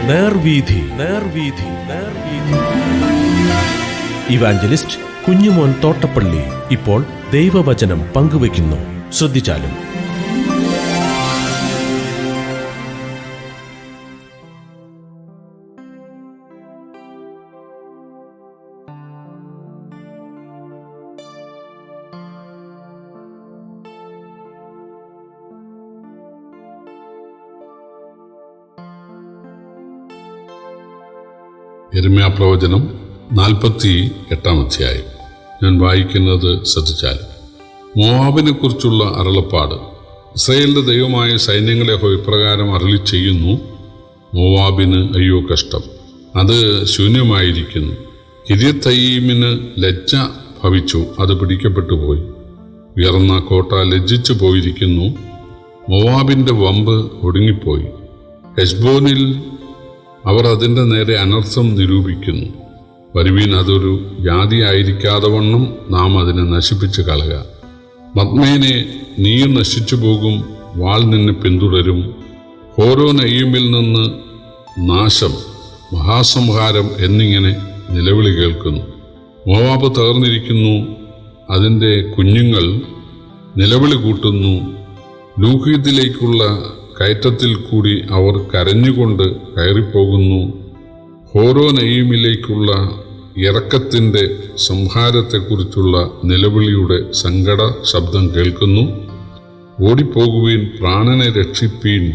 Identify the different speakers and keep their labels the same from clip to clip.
Speaker 1: നേർവീഥി നേർവീഥി നേർവീഥി. Evangelist Kunjumon Thottappally ഇപ്പോൾ ദൈവവചനം പങ്കുവയ്ക്കുന്നു. ശ്രദ്ധിച്ചാലും.
Speaker 2: യിരെമ്യാ പ്രവചനം 48-ാം അധ്യായം. ഞാൻ വായിക്കുന്നത് ശ്രദ്ധിച്ചാൽ. മോവാബിനെ കുറിച്ചുള്ള അരുളപ്പാട്. ഇസ്രായേലിന്റെ ദൈവമായ സൈന്യങ്ങളെ യഹോവ ഇപ്രകാരം അരുളി ചെയ്യുന്നു: മോവാബിന് അയ്യോ കഷ്ടം, അത് ശൂന്യമായിരിക്കുന്നു. കിര്യത്തയീമിന് ലജ്ജ ഭവിച്ചു, അത് പിടിക്കപ്പെട്ടു പോയി. ഉയർന്ന കോട്ട ലജ്ജിച്ചു പോയിരിക്കുന്നു. മോവാബിന്റെ വമ്പ് ഒടുങ്ങിപ്പോയി. ഹെശ്ബോനിൽ അവർ അതിൻ്റെ നേരെ അനർത്ഥം നിരൂപിക്കുന്നു. വരുവീൻ, അതൊരു ജാതിയായിരിക്കാതെ വണ്ണം നാം അതിനെ നശിപ്പിച്ച് കളക. മദ്മേനെ, നീയും നശിച്ചു പോകും, വാൾ നിന്നെ പിന്തുടരും. ഓരോ നെയ്യുമിൽ നിന്ന് നാശം, മഹാസംഹാരം എന്നിങ്ങനെ നിലവിളി കേൾക്കുന്നു. മോവാബ് തകർന്നിരിക്കുന്നു, അതിൻ്റെ കുഞ്ഞുങ്ങൾ നിലവിളി കൂട്ടുന്നു. ലൂഹീത്തിലേക്കുള്ള കയറ്റത്തിൽ കൂടി അവർ കരഞ്ഞുകൊണ്ട് കയറിപ്പോകുന്നു. ഓരോ നെയ്യുമിലേക്കുള്ള ഇറക്കത്തിൻ്റെ സംഹാരത്തെക്കുറിച്ചുള്ള നിലവിളിയുടെ സങ്കട ശബ്ദം കേൾക്കുന്നു. ഓടിപ്പോകുവീൻ, പ്രാണനെ രക്ഷിപ്പീൻ,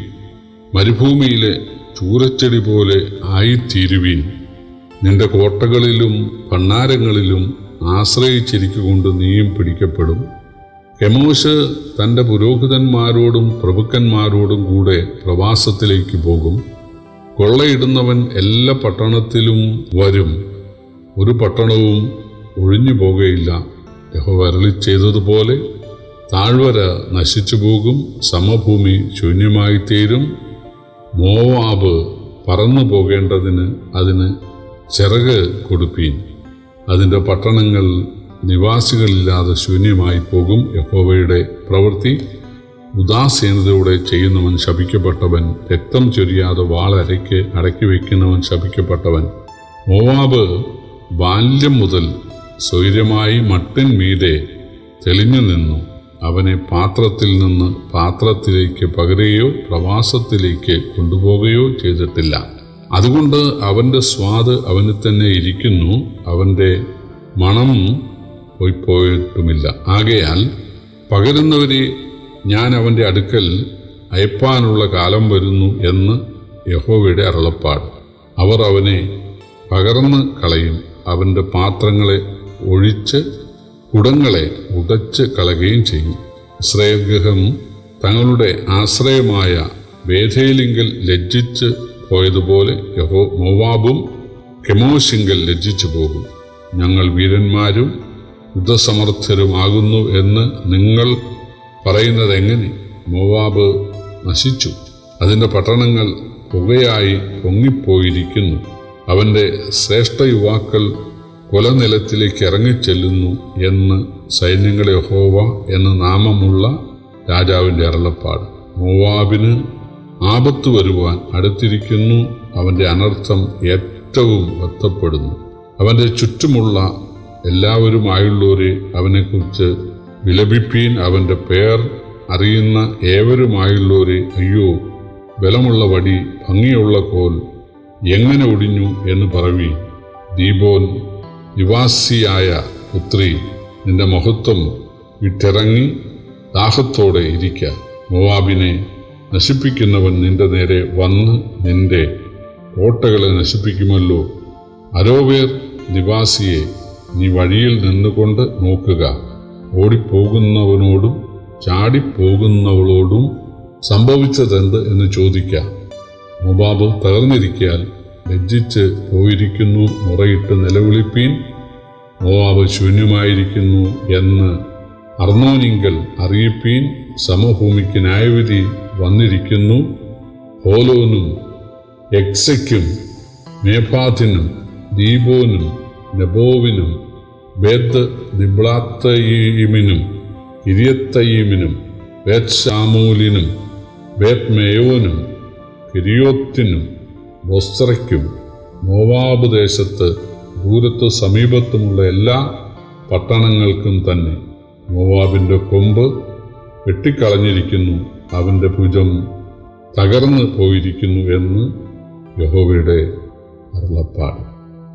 Speaker 2: മരുഭൂമിയിലെ ചൂരച്ചെടി പോലെ ആയിത്തീരുവീൻ. നിന്റെ കോട്ടകളിലും ഭണ്ഡാരങ്ങളിലും ആശ്രയിച്ചിരിക്കൊണ്ട് നീയും പിടിക്കപ്പെടും. കെമോശ് തൻ്റെ പുരോഹിതന്മാരോടും പ്രഭുക്കന്മാരോടും കൂടെ പ്രവാസത്തിലേക്ക് പോകും. കൊള്ളയിടുന്നവൻ എല്ലാ പട്ടണത്തിലും വരും, ഒരു പട്ടണവും ഒഴിഞ്ഞു പോകുകയില്ല. യഹോവ അരുളി ചെയ്തതുപോലെ താഴ്വര നശിച്ചു പോകും, സമഭൂമി ശൂന്യമായിത്തീരും. മോവാബ് പറന്നു പോകേണ്ടതിന് അതിന് ചിറക് കൊടുപ്പീൻ. അതിൻ്റെ പട്ടണങ്ങൾ നിവാസികളില്ലാതെ ശൂന്യമായി പോകും. യഹോവയുടെ പ്രവൃത്തി ഉദാസീനതയോടെ ചെയ്യുന്നവൻ ശപിക്കപ്പെട്ടവൻ. രക്തം ചൊരിയാതെ വാളരയ്ക്ക് അടക്കി വയ്ക്കുന്നവൻ ശപിക്കപ്പെട്ടവൻ. മോവാബ് ബാല്യം മുതൽ സ്വൈര്യമായി മട്ടിന്മീതെ തെളിഞ്ഞു നിന്നു. അവനെ പാത്രത്തിൽ നിന്ന് പാത്രത്തിലേക്ക് പകരുകയോ പ്രവാസത്തിലേക്ക് കൊണ്ടുപോകുകയോ ചെയ്തിട്ടില്ല. അതുകൊണ്ട് അവൻ്റെ സ്വാദ് അവന് തന്നെ ഇരിക്കുന്നു, അവൻ്റെ മണം പോയിട്ടുമില്ല. ആകയാൽ പകരുന്നവരെ ഞാൻ അവൻ്റെ അടുക്കൽ അയപ്പാനുള്ള കാലം വരുന്നു എന്ന് യഹോവയുടെ അരുളപ്പാട്. അവർ അവനെ പകർന്ന് കളയും, അവൻ്റെ പാത്രങ്ങളെ ഒഴിച്ച് കുടങ്ങളെ ഉടച്ച് കളയുകയും ചെയ്യും. ഇസ്രായേൽ ഗൃഹം തങ്ങളുടെ ആശ്രയമായ ബേഥേലിങ്കൽ ലജ്ജിച്ച് പോയതുപോലെ മോവാബും കെമോശിങ്കൽ ലജ്ജിച്ചു പോകും. ഞങ്ങൾ വീരന്മാരും യുദ്ധസമർത്ഥരുമാകുന്നു എന്ന് നിങ്ങൾ പറയുന്നത് എങ്ങനെ? മോവാബ് നശിച്ചു, അതിൻ്റെ പട്ടണങ്ങൾ പുകയായി പൊങ്ങിപ്പോയിരിക്കുന്നു. അവൻ്റെ ശ്രേഷ്ഠ യുവാക്കൾ കൊലനിലത്തിലേക്ക് ഇറങ്ങിച്ചെല്ലുന്നു എന്ന് സൈന്യങ്ങളെ യഹോവ എന്ന നാമമുള്ള രാജാവിൻ്റെ അരുളപ്പാട്. മോവാബിന് ആപത്ത് വരുവാൻ അടുത്തിരിക്കുന്നു, അവൻ്റെ അനർത്ഥം ഏറ്റവും ബന്ധപ്പെടുന്നു. അവൻ്റെ ചുറ്റുമുള്ള എല്ലാവരുമായുള്ളവരെ അവനെക്കുറിച്ച് വിലപിപ്പീൻ. അവൻ്റെ പേർ അറിയുന്ന ഏവരുമായുള്ളവരെ, അയ്യോ, ബലമുള്ള വടി, ഭംഗിയുള്ള കോൽ എങ്ങനെ ഒടിഞ്ഞു എന്ന് പറവീൻ. ദീബോൻ നിവാസിയായ പുത്രി, നിന്റെ മഹത്വം വിട്ടിറങ്ങി ദാഹത്തോടെ ഇരിക്ക. മോവാബിനെ നശിപ്പിക്കുന്നവൻ നിന്റെ നേരെ വന്ന് നിന്റെ കോട്ടകളെ നശിപ്പിക്കുമല്ലോ. അരോവേർ നിവാസിയെ, നീ വഴിയിൽ നിന്നുകൊണ്ട് നോക്കുക. ഓടിപ്പോകുന്നവനോടും ചാടിപ്പോകുന്നവളോടും സംഭവിച്ചതെന്ത് എന്ന് ചോദിക്കാം. മോവാബ് തകർന്നിരിക്കാൻ ലജ്ജിച്ച് പോയിരിക്കുന്നു, മുറയിട്ട് നിലവിളിപ്പീൻ. മോവാബ് ശൂന്യമായിരിക്കുന്നു എന്ന് അർന്നോനിങ്കൽ അറിയിപ്പീൻ. സമഭൂമിക്ക് ന്യായവിധി വന്നിരിക്കുന്നു. ഹോലോനും എക്സയ്ക്കും മേഫാത്തിനും ദീബോനും നെബോവിനും ബേത്ത് ദിബ്ലാത്തയീമിനും കിര്യത്തയീമിനും ബേത്ത്ശാമൂലിനും ബേത്ത്മേയോനും കിരിയോത്തിനും ബൊസ്രയ്ക്കും മോവാബ് ദേശത്ത് ദൂരത്ത് സമീപത്തുമുള്ള എല്ലാ പട്ടണങ്ങൾക്കും തന്നെ മോവാബിൻ്റെ കൊമ്പ് വെട്ടിക്കളഞ്ഞിരിക്കുന്നു, അവൻ്റെ ഭുജം തകർന്നു പോയിരിക്കുന്നു എന്ന് യഹോവയുടെ അരുളപ്പാട്.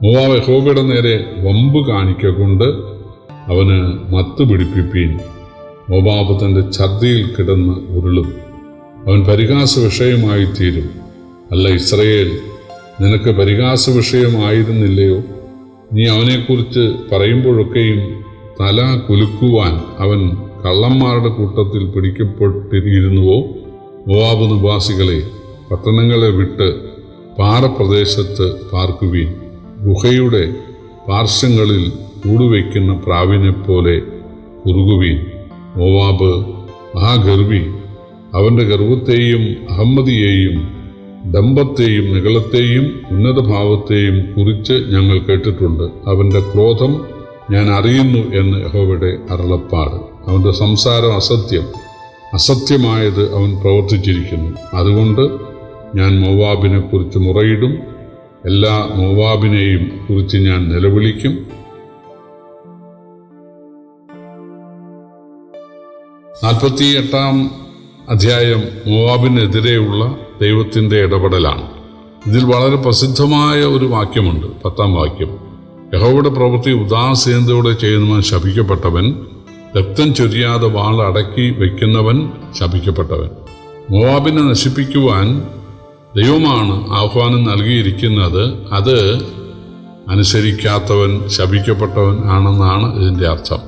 Speaker 2: മോവാബ് യഹോവയുടെ നേരെ വമ്പ് കാണിക്കൊണ്ട് അവന് മത്ത് പിടിപ്പിപ്പീൻ. മോവാബ് തൻ്റെ ഛർദിയിൽ കിടന്ന് ഉരുളും, അവൻ പരിഹാസ വിഷയമായി തീരും. അല്ല ഇസ്രയേൽ, നിനക്ക് പരിഹാസ വിഷയമായിരുന്നില്ലയോ? നീ അവനെക്കുറിച്ച് പറയുമ്പോഴൊക്കെയും തല കുലുക്കുവാൻ അവൻ കള്ളന്മാരുടെ കൂട്ടത്തിൽ പിടിക്കപ്പെട്ടിരുന്നുവോ? മോവാബ് നിവാസികളെ, പട്ടണങ്ങളെ വിട്ട് പാറപ്രദേശത്ത് പാർക്കുവീൻ. ഗുഹയുടെ പാർശ്വങ്ങളിൽ കൂടുവയ്ക്കുന്ന പ്രാവിനെപ്പോലെ കുറുകുവീൻ. മോവാബ് മഹാഗർവി, അവൻ്റെ ഗർവത്തെയും അഹമ്മതിയെയും ഡംബത്തെയും നിഗളത്തെയും ഉന്നതഭാവത്തെയും കുറിച്ച് ഞങ്ങൾ കേട്ടിട്ടുണ്ട്. അവൻ്റെ ക്രോധം ഞാൻ അറിയുന്നു എന്ന് യഹോവയുടെ അരുളപ്പാട്. അവൻ്റെ സംസാരം അസത്യം, അസത്യമായത് അവൻ പ്രവർത്തിച്ചിരിക്കുന്നു. അതുകൊണ്ട് ഞാൻ മോവാബിനെ കുറിച്ച് മുറയിടും, എല്ലാ മോവാബിനെയും കുറിച്ച് ഞാൻ നിലവിളിക്കും. 48-ാം അധ്യായം മോവാബിനെതിരെയുള്ള ദൈവത്തിൻ്റെ ഇടപെടലാണ്. ഇതിൽ വളരെ പ്രസിദ്ധമായ ഒരു വാക്യമുണ്ട്, 10-ാം വാക്യം. യഹോവയുടെ പ്രവൃത്തി ഉദാസീനതയോടെ ചെയ്യുന്നവൻ ശപിക്കപ്പെട്ടവൻ, രക്തം ചൊരിയാതെ വാൾ അടക്കി വയ്ക്കുന്നവൻ ശപിക്കപ്പെട്ടവൻ. മോവാബിനെ നശിപ്പിക്കുവാൻ ദൈവമാണ് ആഹ്വാനം നൽകിയിരിക്കുന്നത്. അത് അനുസരിക്കാത്തവൻ ശപിക്കപ്പെട്ടവൻ ആണെന്നാണ് ഇതിൻ്റെ അർത്ഥം.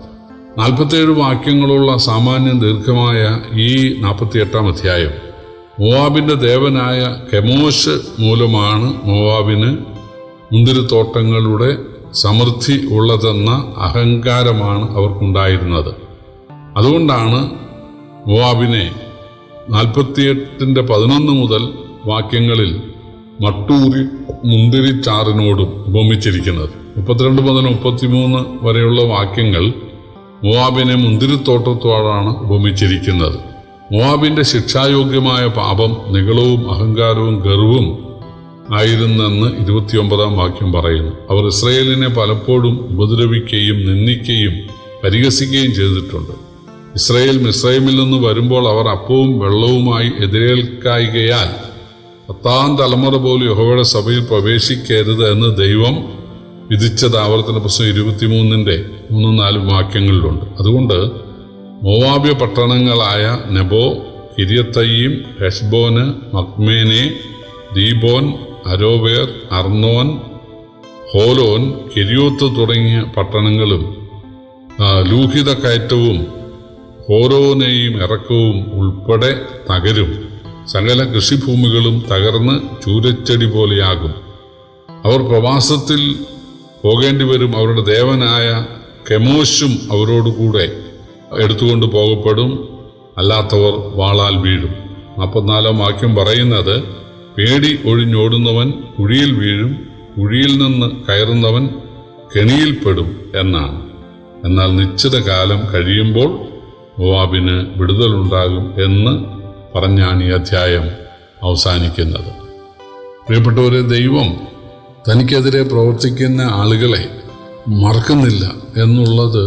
Speaker 2: 47 വാക്യങ്ങളുള്ള സാമാന്യം ദീർഘമായ ഈ 48-ാം അധ്യായം മോവാബിൻ്റെ ദേവനായ കെമോശ് മൂലമാണ് മോവാബിന് മുന്തിരിത്തോട്ടങ്ങളുടെ സമൃദ്ധി ഉള്ളതെന്ന അഹങ്കാരമാണ് അവർക്കുണ്ടായിരുന്നത്. അതുകൊണ്ടാണ് മോവാബിനെ 48-11 മുതൽ വാക്യങ്ങളിൽ മട്ടൂരി മുന്തിരിച്ചാറിനോടും ഉപമിച്ചിരിക്കുന്നത്. 32 മുതൽ 33 വരെയുള്ള വാക്യങ്ങൾ മോവാബിനെ മുന്തിരിത്തോട്ടത്തോടാണ് ഉപമിച്ചിരിക്കുന്നത്. മോവാബിൻ്റെ ശിക്ഷായോഗ്യമായ പാപം നിഗളവും അഹങ്കാരവും ഗർവും ആയിരുന്നെന്ന് 29-ാം വാക്യം പറയുന്നു. അവർ ഇസ്രയേലിനെ പലപ്പോഴും ഉപദ്രവിക്കുകയും നിന്ദിക്കുകയും പരിഹസിക്കുകയും ചെയ്തിട്ടുണ്ട്. ഇസ്രയേൽ മിസ്രൈമിൽ നിന്ന് വരുമ്പോൾ അവർ അപ്പവും വെള്ളവുമായി എതിരേൽക്കായികയാൽ 10-ാം തലമുറ പോലും യഹോവയുടെ സഭയിൽ പ്രവേശിക്കരുത് എന്ന് ദൈവം വിധിച്ചത് ആവർത്തന പുസ്തകം 23-ന്റെ 3-4 വാക്യങ്ങളിലുണ്ട്. അതുകൊണ്ട് മോവാബ്യ പട്ടണങ്ങളായ Nebo, കിര്യത്തയീം, ഹെഷ്ബോന്, മക്മേനെ, Dibon, Aroer, Arnon, Holon, കിര്യോത്ത് തുടങ്ങിയ പട്ടണങ്ങളും ലൂഹിത കയറ്റവും ഹോരോനെയും ഇറക്കവും ഉൾപ്പെടെ തകരും. സകല കൃഷിഭൂമികളും തകർന്ന് ചൂരച്ചെടി പോലെയാകും. അവർ പ്രവാസത്തിൽ പോകേണ്ടി വരും. അവരുടെ ദേവനായ കെമോശും അവരോടുകൂടെ എടുത്തുകൊണ്ട് പോകപ്പെടും. അല്ലാത്തവർ വാളാൽ വീഴും. 44-ാം വാക്യം പറയുന്നത്, പേടി ഒഴിഞ്ഞോടുന്നവൻ കുഴിയിൽ വീഴും, കുഴിയിൽ നിന്ന് കയറുന്നവൻ കെണിയിൽപ്പെടും എന്നാണ്. എന്നാൽ നിശ്ചിത കാലം കഴിയുമ്പോൾ മോവാബിന് വിടുതലുണ്ടാകും എന്ന് പറഞ്ഞാണ് ഈ അധ്യായം അവസാനിക്കുന്നത്. പ്രിയപ്പെട്ടവരെ, ദൈവം തനിക്കെതിരെ പ്രവർത്തിക്കുന്ന ആളുകളെ മറക്കുന്നില്ല എന്നുള്ളത്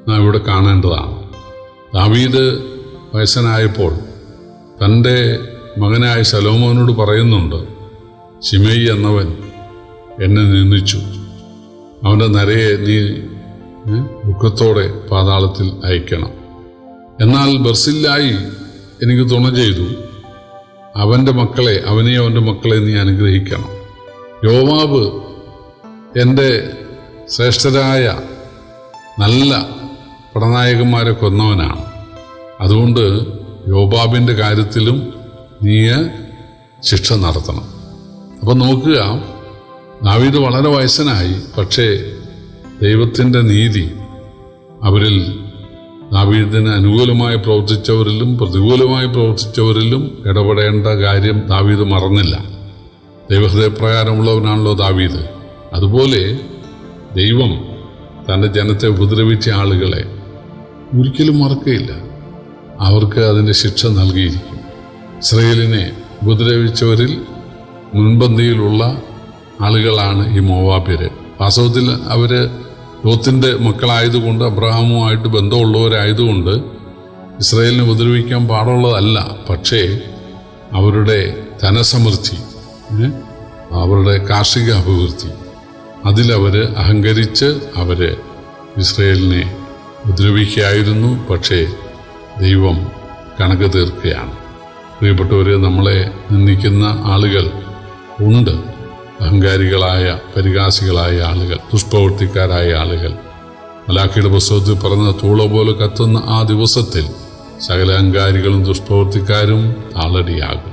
Speaker 2: നാം ഇവിടെ കാണേണ്ടതാണ്. ദാവീദ് വയസ്സനായപ്പോൾ തൻ്റെ മകനായ ശലോമോനോട് പറയുന്നുണ്ട്, ശിമെയി എന്നവൻ എന്നെ നിന്ദിച്ചു, അവൻ്റെ നരയെ നീ ദുഃഖത്തോടെ പാതാളത്തിൽ അയക്കണം. എന്നാൽ ബർസില്ലായി എനിക്ക് തുണ ചെയ്തു, അവൻ്റെ മക്കളെ, അവനെയും അവൻ്റെ മക്കളെ നീ അനുഗ്രഹിക്കണം. യോവാബ് എൻ്റെ ശ്രേഷ്ഠരായ നല്ല പടനായകന്മാരെ കൊന്നവനാണ്. അതുകൊണ്ട് യോവാബിൻ്റെ കാര്യത്തിലും നീ ശിക്ഷ നടത്തണം. അപ്പം നോക്കുക, ദാവീദ് വളരെ വയസ്സനായി, പക്ഷേ ദൈവത്തിൻ്റെ നീതി അവരിൽ, ദാവീദിന് അനുകൂലമായി പ്രവർത്തിച്ചവരിലും പ്രതികൂലമായി പ്രവർത്തിച്ചവരിലും ഇടപെടേണ്ട കാര്യം ദാവീദ് മറന്നില്ല. ദൈവഹൃദയപ്രകാരമുള്ളവനാണല്ലോ ദാവീദ്. അതുപോലെ ദൈവം തൻ്റെ ജനത്തെ ഉപദ്രവിച്ച ആളുകളെ ഒരിക്കലും മറക്കുകയില്ല. അവർക്ക് അതിൻ്റെ ശിക്ഷ നൽകിയിരിക്കും. ഇസ്രയേലിനെ ഉപദ്രവിച്ചവരിൽ മുൻപന്തിയിലുള്ള ആളുകളാണ് ഈ മോവാബ്യര്. വാസ്തവത്തിൽ അവര് ലോത്തിന്റെ മക്കളായതുകൊണ്ട്, അബ്രഹാമുമായിട്ട് ബന്ധമുള്ളവരായതുകൊണ്ട് ഇസ്രായേലിനെ ഉപദ്രവിക്കാൻ പാടുള്ളതല്ല. പക്ഷേ അവരുടെ ധനസമൃദ്ധി, അവരുടെ കാർഷിക അഭിവൃദ്ധി, അതിലവർ അഹങ്കരിച്ച് അവര് ഇസ്രായേലിനെ ഉപദ്രവിക്കുകയായിരുന്നു. പക്ഷേ ദൈവം കണക്ക് തീർക്കുകയാണ്. പ്രിയപ്പെട്ടവർ, നമ്മളെ നിന്ദിക്കുന്ന ആളുകൾ ഉണ്ട്. അഹങ്കാരികളായ, പരിഹാസികളായ ആളുകൾ, ദുഷ്പ്രവൃത്തിക്കാരായ ആളുകൾ. മലാഖിയുടെ പുസ്തകത്തിൽ പറഞ്ഞ തൂള പോലെ കത്തുന്ന ആ ദിവസത്തിൽ സകല അഹങ്കാരികളും ദുഷ്പ്രവൃത്തിക്കാരും താളടിയാകും.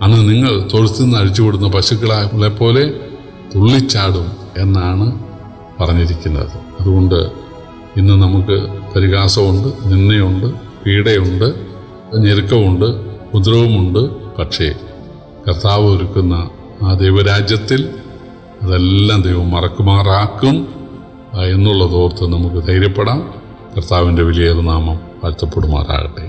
Speaker 2: അന്ന് നിങ്ങൾ തൊഴുത്തുനിന്ന് അഴിച്ചുവിടുന്ന പശുക്കളെ പോലെ തുള്ളിച്ചാടും എന്നാണ് പറഞ്ഞിരിക്കുന്നത്. അതുകൊണ്ട് ഇന്ന് നമുക്ക് പരിഹാസമുണ്ട്, നിന്ദയുണ്ട്, പീഡയുണ്ട്, ഞെരുക്കമുണ്ട്, ഉപദ്രവമുണ്ട്. പക്ഷേ കർത്താവ് ഒരുക്കുന്ന ആ ദൈവരാജ്യത്തിൽ അതെല്ലാം ദൈവം മറക്കുമാറാക്കും എന്നുള്ളതോർത്ത് നമുക്ക് ധൈര്യപ്പെടാം. കർത്താവിൻ്റെ വലിയ നാമം വാഴ്ത്തപ്പെടുമാറാകട്ടെ.